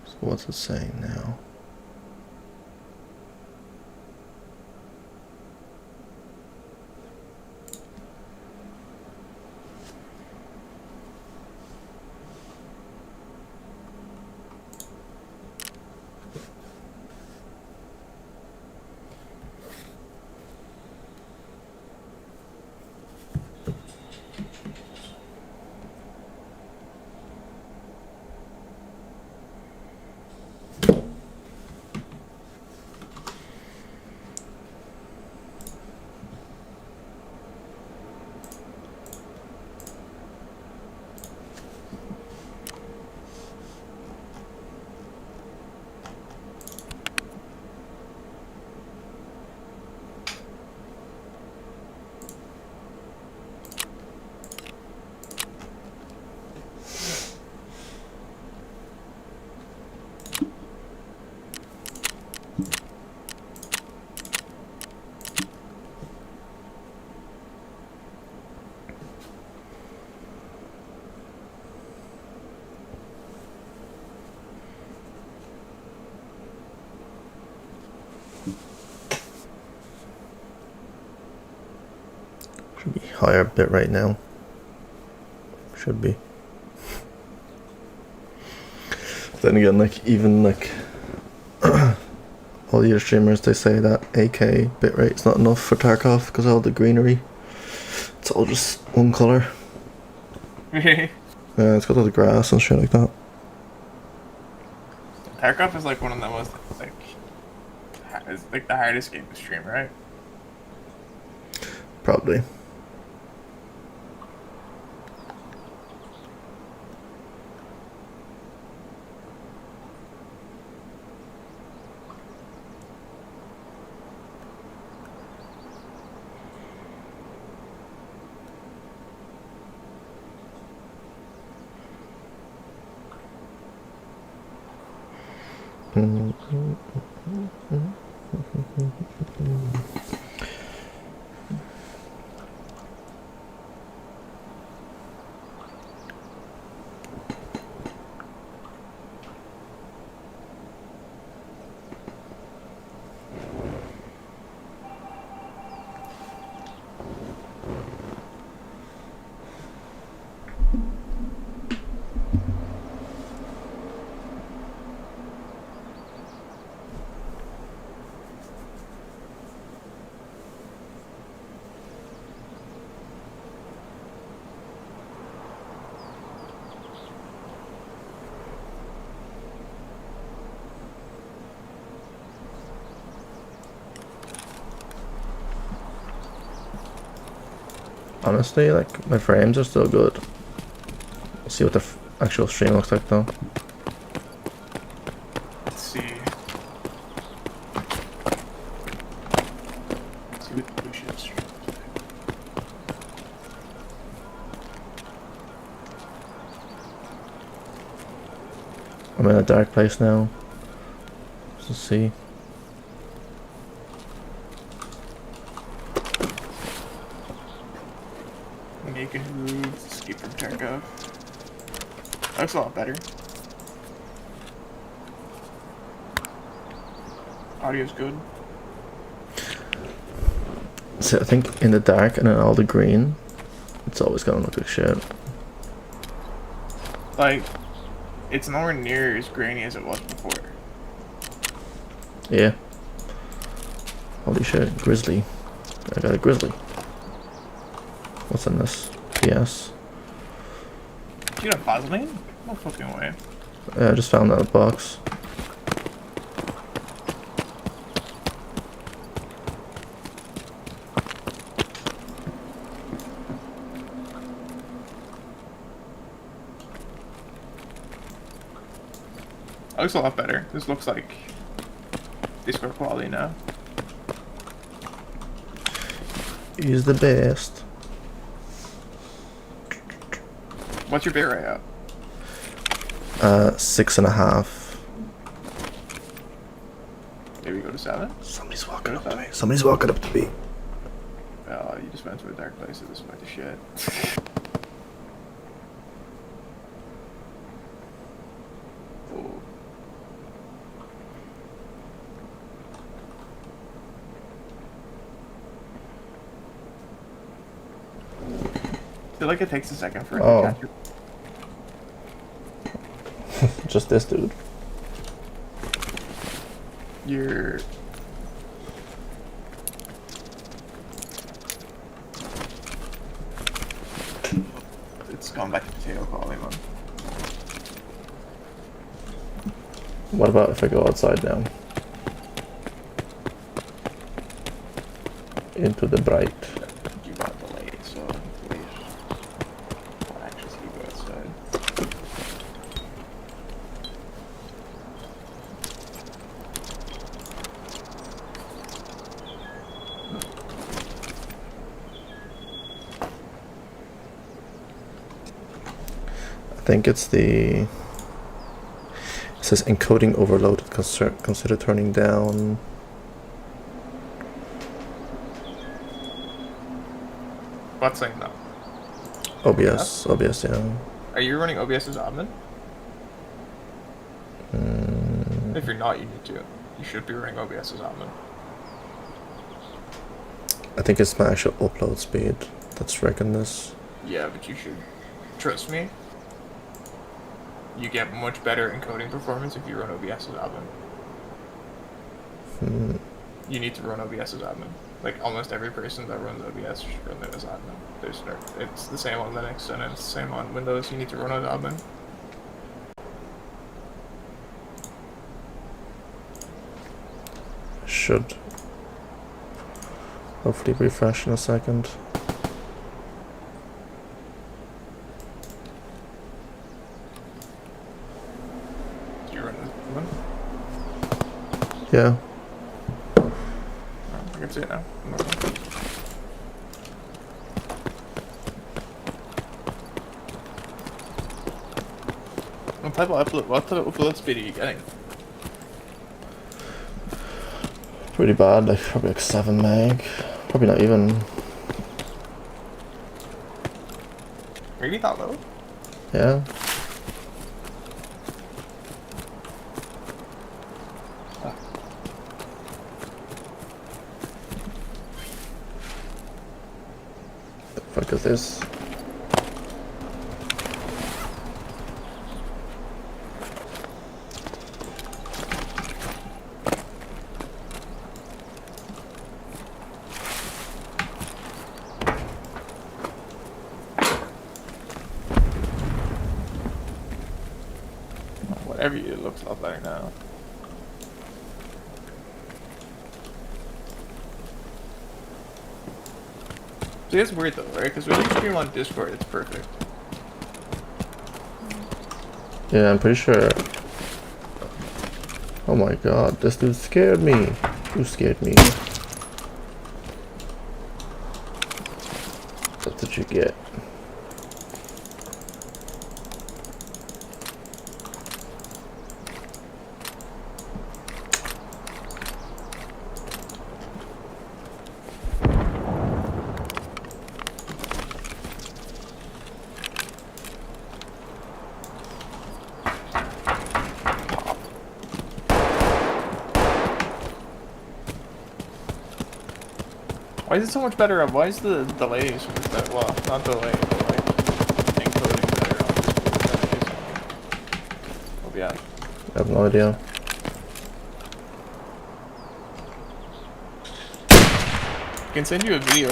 So what's it saying now? Should be higher bit right now. Should be. Then again, like even like all the other streamers, they say that AK bitrate is not enough for Tarkov because of all the greenery. It's all just one color. Yeah, it's got all the grass and shit like that. Tarkov is like one of the most it's like the hardest game to stream, right? Probably. Honestly, like my frames are still good. We'll see what the actual stream looks like though. Let's see. Let's see what we should stream. I'm in a dark place now. Let's see. Making Roobs, escape from Tarkov. Looks a lot better. Audio's good. So I think in the dark and in all the green, it's always gonna look like shit. Like, it's nowhere near as grainy as it was before. Yeah. Holy shit, grizzly. I got a grizzly. What's in this? PS. You got a Vaseline? No fucking way. Yeah, I just found that in a box. That looks a lot better. This looks like Discord quality now. He's the best. What's your bitrate at? 6.5. Maybe go to 7? Somebody's walking up to me. Somebody's walking up to me. Oh, you just went to a dark place at this point of shit. Oh. feel like it takes a second for it Oh. to catch it. Just this dude. You're... It's gone back to potato quality, man. What about if I go outside now? Into the bright. You got delayed, so wait. I'll actually see you go outside. I think it's the... It says encoding overloaded. Consider turning down. What's saying that? OBS. OBS, yeah. Are you running OBS as admin? If you're not, you need to. You should be running OBS as admin. I think it's my actual upload speed that's wrecking this. Yeah, but you should. Trust me. You get much better encoding performance if you run OBS as admin. You need to run OBS as admin. Like almost every person that runs OBS should run it as admin. It's the same on Linux and it's the same on Windows. You need to run it as admin. Should hopefully refresh in a second. Do you run it as admin? Yeah. Oh, I can see it now. What type of upload speed are you getting? Pretty bad, like probably like 7 meg. Probably not even. Really that low? Yeah. The fuck is this? Whatever you, it looks a lot better now. See, it's weird though, right? Because when you stream on Discord, it's perfect. Yeah, I'm pretty sure. Oh my god, this dude scared me. Who scared me? That's what you get. Why is it so much better? Why is the delay so much better? Well, not delay, but like encoding better on Discord than it is on OBS. I have no idea. I can send you a video.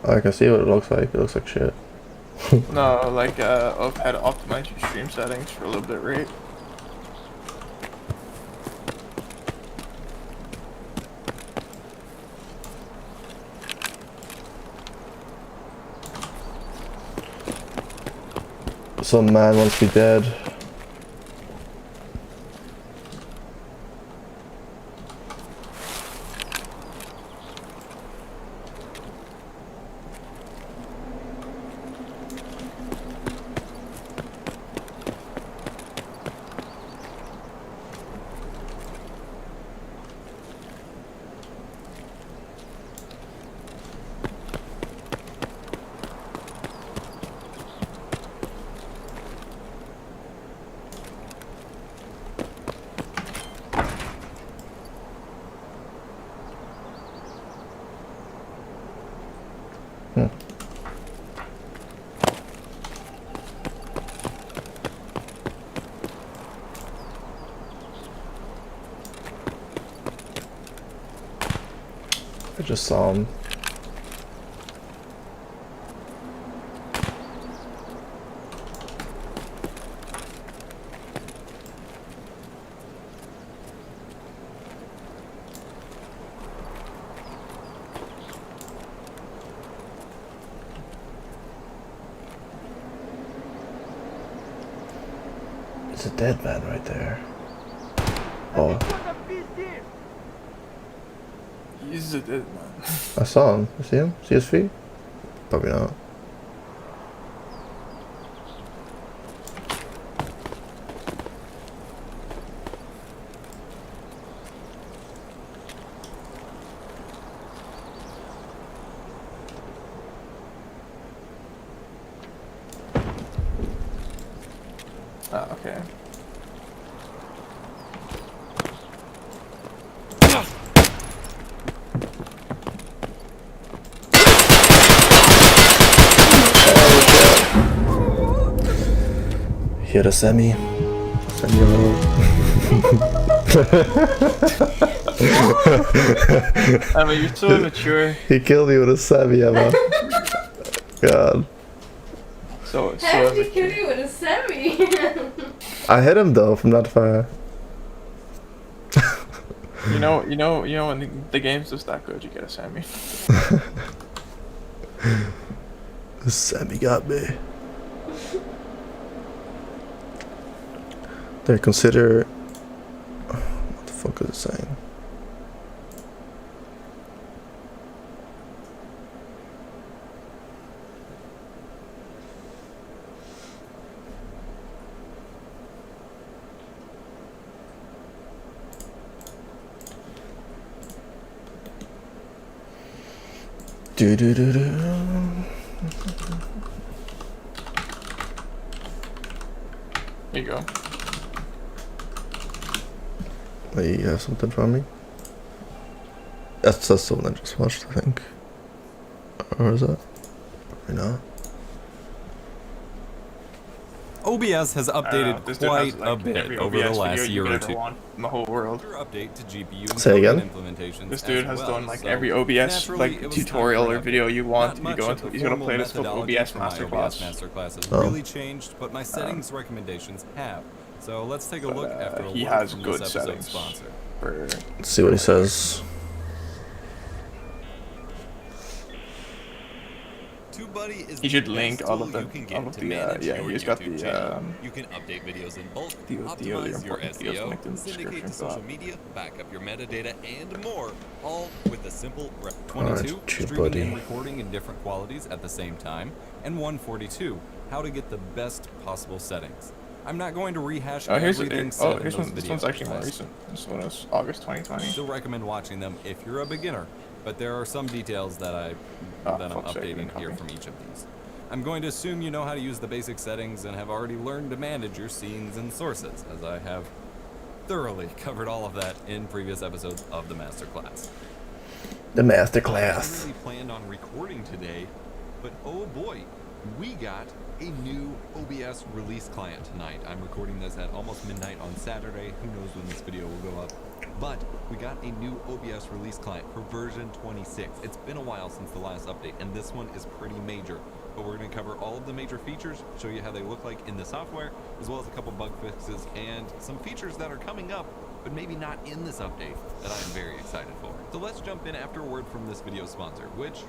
I can see what it looks like. It looks like shit. No, like of how to optimize your stream settings for a little bit rate. Some man wants to be dead. Hmm. I just saw him. It's a dead man right there. Oh, He's a dead man. I saw him. You see him? See his feet? Probably not. Ah, okay. He had a semi. I mean, you're so immature. He killed me with a semi, Emma. God. So How did he kill you with a semi? I hit him though from that far. You know when the game's just that good, you get a semi. The semi got me. There, consider. What the fuck is it saying? Do do do do. Here you go. Wait, you have something from me? That's the one I just watched, I think. Or is that? Probably not. OBS has updated This dude quite has, like, a bit every over the OBS last video year you or could ever two. want in the whole world. Update to GPU Say again? implementations This dude as has well, done like so every OBS naturally, like it was time tutorial for or an video you want. Not You go much into. of He's the gonna formal play this called methodology OBS for my Masterclass. Masterclasses Oh. really changed, but my settings recommendations have. So let's take a look after a he word has from good this episode's settings. sponsor. For Let's see what he says. TubeBuddy is He should the link best all tool of the- you can get all of to the, manage yeah, your he's got YouTube the, channel. You can update videos in bulk, the optimize your important videos SEO, linked in the syndicate description to for that. social media, back up your metadata, and more, all with a simple rep. Alright, 22, TubeBuddy. streaming and recording in different qualities at the same time, and 142, how to get the best possible settings. I'm not going to rehash everything said in those this videos. one's actually more I recent. This one is August 2020. still recommend watching them if you're a beginner, but there are some details that I'm fuck's sake, updating didn't here copy. from each of these. I'm going to assume you know how to use the basic settings and have already learned to manage your scenes and sources, as I have thoroughly covered all of that in previous episodes of the Masterclass. The I masterclass. really planned on recording today, but oh boy, we got a new OBS release client tonight. I'm recording this at almost midnight on Saturday. Who knows when this video will go up? But we got a new OBS release client for version 26. It's been a while since the last update, and this one is pretty major. But we're going to cover all of the major features, show you how they look like in the software, as well as a couple bug fixes and some features that are coming up, but maybe not in this update, that I'm very excited for. So let's jump in after a word from this video sponsor, which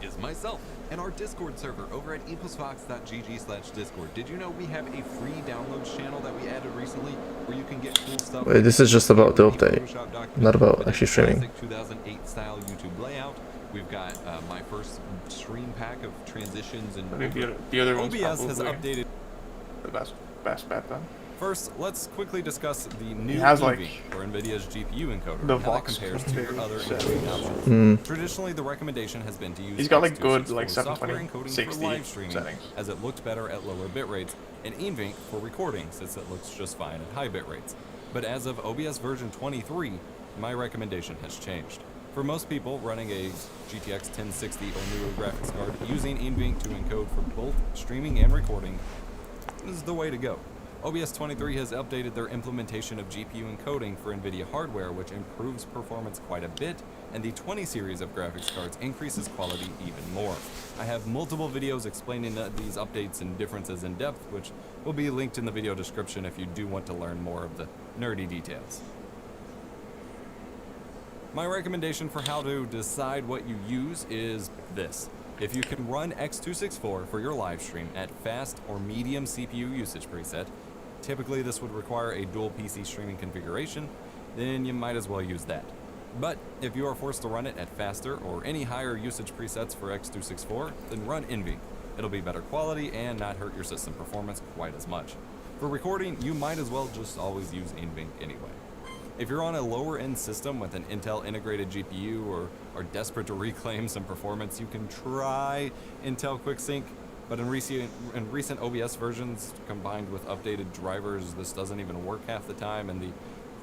is myself and our Discord server over at eposfox.gg/discord. Did you know we have a free downloads channel that we added recently where you can get cool stuff? Wait, this is just about the update, not about actually streaming. Classic 2008 style YouTube layout. We've got my first stream pack of transitions and I think the other one's OBS has probably updated. the best bet then. First, let's quickly discuss the new has, EV like, for NVIDIA's GPU encoder the and how that Vox compares to your other settings. encoding options. Hmm. Traditionally, the recommendation has been to use He's got, like, good, X264 like, software 720, encoding 60 for live streaming, settings. as it looked better at lower bit rates, and NVENC for recording, since it looks just fine at high bit rates. But as of OBS version 23, my recommendation has changed. For most people, running a GTX 1060 or newer graphics card using NVENC to encode for both streaming and recording is the way to go. OBS 23 has updated their implementation of GPU encoding for NVIDIA hardware, which improves performance quite a bit, and the 20 series of graphics cards increases quality even more. I have multiple videos explaining these updates and differences in depth, which will be linked in the video description if you do want to learn more of the nerdy details. My recommendation for how to decide what you use is this. If you can run X264 for your live stream at fast or medium CPU usage preset, typically this would require a dual PC streaming configuration, then you might as well use that. But if you are forced to run it at faster or any higher usage presets for X264, then run NVENC. It'll be better quality and not hurt your system performance quite as much. For recording, you might as well just always use NVENC anyway. If you're on a lower end system with an Intel integrated GPU or are desperate to reclaim some performance, you can try Intel QuickSync, but in recent OBS versions combined with updated drivers, this doesn't even work half the time, and the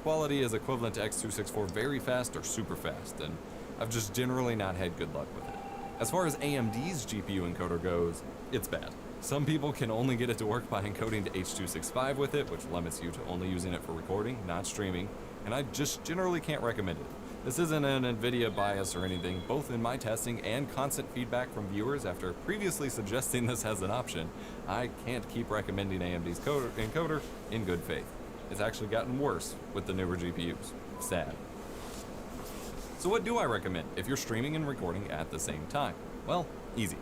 quality is equivalent to X264 very fast or super fast, and I've just generally not had good luck with it. As far as AMD's GPU encoder goes, it's bad. Some people can only get it to work by encoding to H.265 with it, which limits you to only using it for recording, not streaming, and I just generally can't recommend it. This isn't an NVIDIA bias or anything. Both in my testing and constant feedback from viewers after previously suggesting this as an option, I can't keep recommending AMD's encoder in good faith. It's actually gotten worse with the newer GPUs. Sad. So what do I recommend if you're streaming and recording at the same time? Well, easy.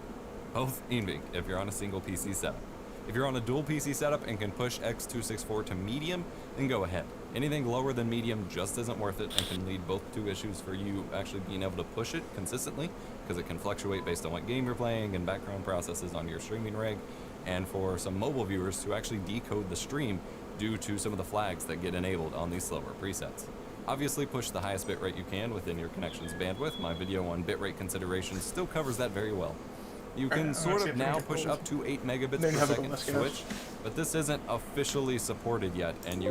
Both NVENC if you're on a single PC setup. If you're on a dual PC setup and can push X264 to medium, then go ahead. Anything lower than medium just isn't worth it and can lead both to issues for you actually being able to push it consistently, because it can fluctuate based on what game you're playing and background processes on your streaming rig, and for some mobile viewers to actually decode the stream due to some of the flags that get enabled on these slower presets. Obviously push the highest bitrate you can within your connection's bandwidth. My video on bitrate considerations still covers that very well. You can sort of now push up to 8 megabits per second switch, but this isn't officially supported yet, and you